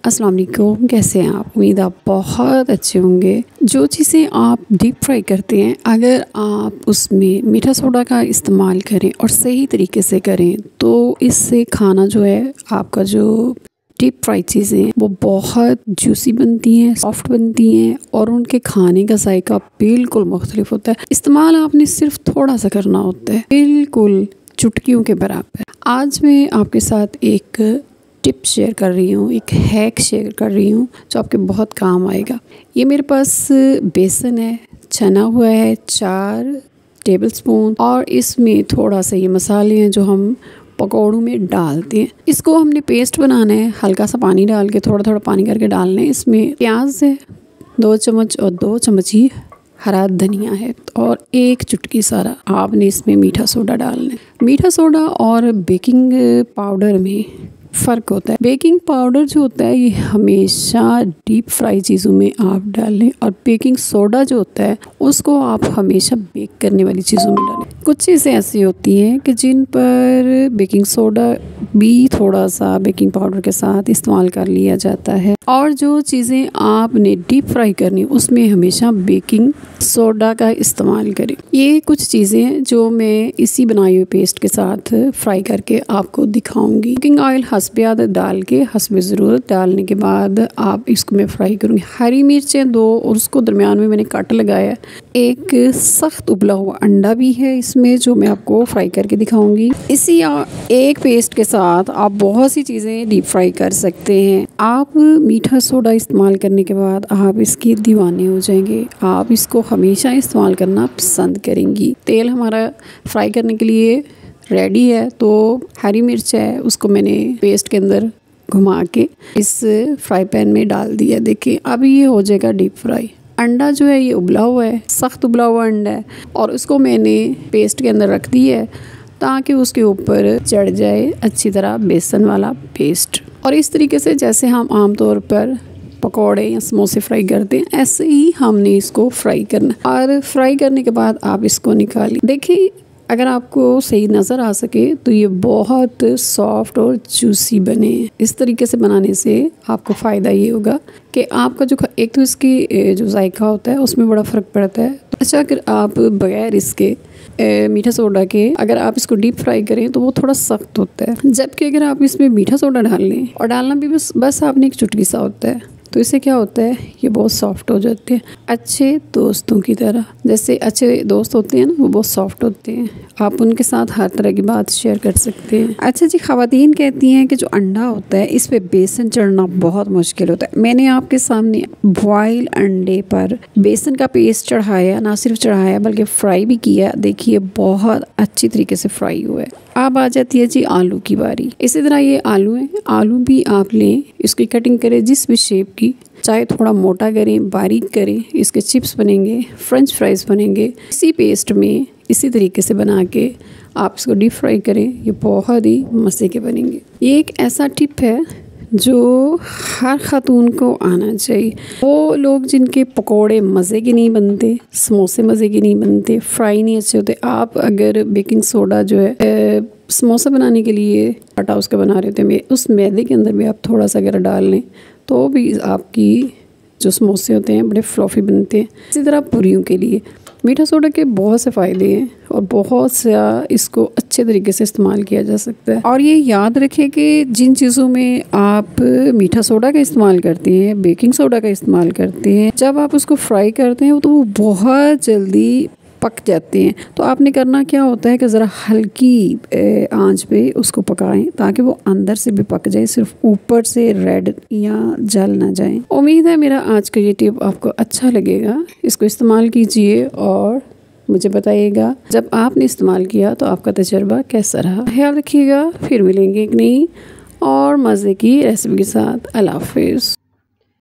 अस्सलाम वालेकुम, कैसे हैं आप? उम्मीद आप बहुत अच्छे होंगे। जो चीज़ें आप डीप फ्राई करते हैं, अगर आप उसमें मीठा सोडा का इस्तेमाल करें और सही तरीके से करें तो इससे खाना जो है आपका जो डीप फ्राई चीज़ें हैं वो बहुत जूसी बनती हैं, सॉफ्ट बनती हैं और उनके खाने का जायका बिल्कुल मुख्तलिफ होता है। इस्तेमाल आपने सिर्फ थोड़ा सा करना होता है, बिल्कुल चुटकियों के बराबर। आज मैं आपके साथ एक टिप शेयर कर रही हूँ, एक हैक शेयर कर रही हूँ जो आपके बहुत काम आएगा। ये मेरे पास बेसन है, छना हुआ है 4 टेबलस्पून और इसमें थोड़ा सा ये मसाले हैं जो हम पकौड़ों में डालते हैं। इसको हमने पेस्ट बनाना है, हल्का सा पानी डाल के थोड़ा थोड़ा पानी करके डालना है। इसमें प्याज है 2 चम्मच और 2 चम्मच ही हरा धनिया है और 1 चुटकी सारा आपने इसमें मीठा सोडा डालना है। मीठा सोडा और बेकिंग पाउडर में फ़र्क होता है। बेकिंग पाउडर जो होता है ये हमेशा डीप फ्राई चीज़ों में आप डालें और बेकिंग सोडा जो होता है उसको आप हमेशा बेक करने वाली चीज़ों में डालें। कुछ चीज़ें ऐसी होती हैं कि जिन पर बेकिंग सोडा भी थोड़ा सा बेकिंग पाउडर के साथ इस्तेमाल कर लिया जाता है और जो चीज़ें आपने डीप फ्राई करनी उसमें हमेशा बेकिंग सोडा का इस्तेमाल करें। ये कुछ चीज़ें हैं जो मैं इसी बनाई हुई पेस्ट के साथ फ्राई करके आपको दिखाऊंगी। कुकिंग ऑयल हस्बे आदत डाल के हस्बे ज़रूरत डालने के बाद आप इसको मैं फ्राई करूँगी। हरी मिर्चें 2 और उसको दरमियान में मैंने कट लगाया। एक सख्त उबला हुआ अंडा भी है इसमें जो मैं आपको फ्राई करके दिखाऊंगी। इसी एक पेस्ट के साथ आप बहुत सी चीज़ें डीप फ्राई कर सकते हैं। आप मीठा सोडा इस्तेमाल करने के बाद आप इसके दीवाने हो जाएंगे। आप इसको हमेशा इस्तेमाल करना पसंद करेंगी। तेल हमारा फ्राई करने के लिए रेडी है तो हरी मिर्च है उसको मैंने पेस्ट के अंदर घुमा के इस फ्राई पैन में डाल दिया। देखिए अब ये हो जाएगा डीप फ्राई। अंडा जो है ये उबला हुआ है, सख्त उबला हुआ अंडा है और उसको मैंने पेस्ट के अंदर रख दिया है ताकि उसके ऊपर चढ़ जाए अच्छी तरह बेसन वाला पेस्ट। और इस तरीके से जैसे हम आमतौर पर पकौड़े या समोसे फ्राई करते हैं ऐसे ही हमने इसको फ्राई करना और फ्राई करने के बाद आप इसको निकालिए। देखिए अगर आपको सही नज़र आ सके तो ये बहुत सॉफ्ट और जूसी बने हैं। इस तरीके से बनाने से आपको फ़ायदा ये होगा कि आपका जो एक तो इसकी जो जायका होता है उसमें बड़ा फ़र्क पड़ता है। अच्छा अगर आप बगैर इसके मीठा सोडा के अगर आप इसको डीप फ्राई करें तो वो थोड़ा सख्त होता है, जबकि अगर आप इसमें मीठा सोडा डाल लें और डालना भी बस आपने 1 चुटकी सा होता है तो इससे क्या होता है ये बहुत सॉफ्ट हो जाते हैं, अच्छे दोस्तों की तरह। जैसे अच्छे दोस्त होते हैं ना वो बहुत सॉफ्ट होते हैं, आप उनके साथ हर तरह की बात शेयर कर सकते हैं। अच्छा जी, ख़वातीन कहती हैं कि जो अंडा होता है इस पे बेसन चढ़ना बहुत मुश्किल होता है। मैंने आपके सामने बॉयल अंडे पर बेसन का पेस्ट चढ़ाया, ना सिर्फ चढ़ाया बल्कि फ्राई भी किया। देखिए बहुत अच्छी तरीके से फ्राई हुआ है। अब आ जाती है जी आलू की बारी। इसी तरह ये आलू है, आलू भी आप लें, इसकी कटिंग करें जिस भी शेप की, चाहे थोड़ा मोटा करें बारीक करें, इसके चिप्स बनेंगे, फ्रेंच फ्राइज़ बनेंगे। इसी पेस्ट में इसी तरीके से बना के आप इसको डीप फ्राई करें, ये बहुत ही मज़े के बनेंगे। ये एक ऐसा टिप है जो हर ख़ातून को आना चाहिए। वो लोग जिनके पकोड़े मज़े के नहीं बनते, समोसे मज़े के नहीं बनते, फ्राई नहीं अच्छे होते, आप अगर बेकिंग सोडा जो है समोसा बनाने के लिए आटा उसका बना रहे होते हैं, उस मैदे के अंदर भी आप थोड़ा सा अगर डाल लें तो भी आपकी जो समोसे होते हैं बड़े फ्लॉफी बनते हैं। इसी तरह पूरियों के लिए मीठा सोडा के बहुत से फ़ायदे हैं और बहुत सा इसको अच्छे तरीके से इस्तेमाल किया जा सकता है। और ये याद रखें कि जिन चीज़ों में आप मीठा सोडा का इस्तेमाल करते हैं, बेकिंग सोडा का इस्तेमाल करते हैं, जब आप उसको फ्राई करते हैं तो वो बहुत जल्दी पक जाते हैं। तो आपने करना क्या होता है कि ज़रा हल्की आंच पे उसको पकाएं ताकि वो अंदर से भी पक जाए, सिर्फ ऊपर से रेड या जल ना जाए। उम्मीद है मेरा आज का ये टिप आपको अच्छा लगेगा। इसको इस्तेमाल कीजिए और मुझे बताइएगा जब आपने इस्तेमाल किया तो आपका तजर्बा कैसा रहा। ख्याल रखिएगा, फिर मिलेंगे एक नई और मज़े की रेसिपी के साथ। अल्लाह हाफ़िज़।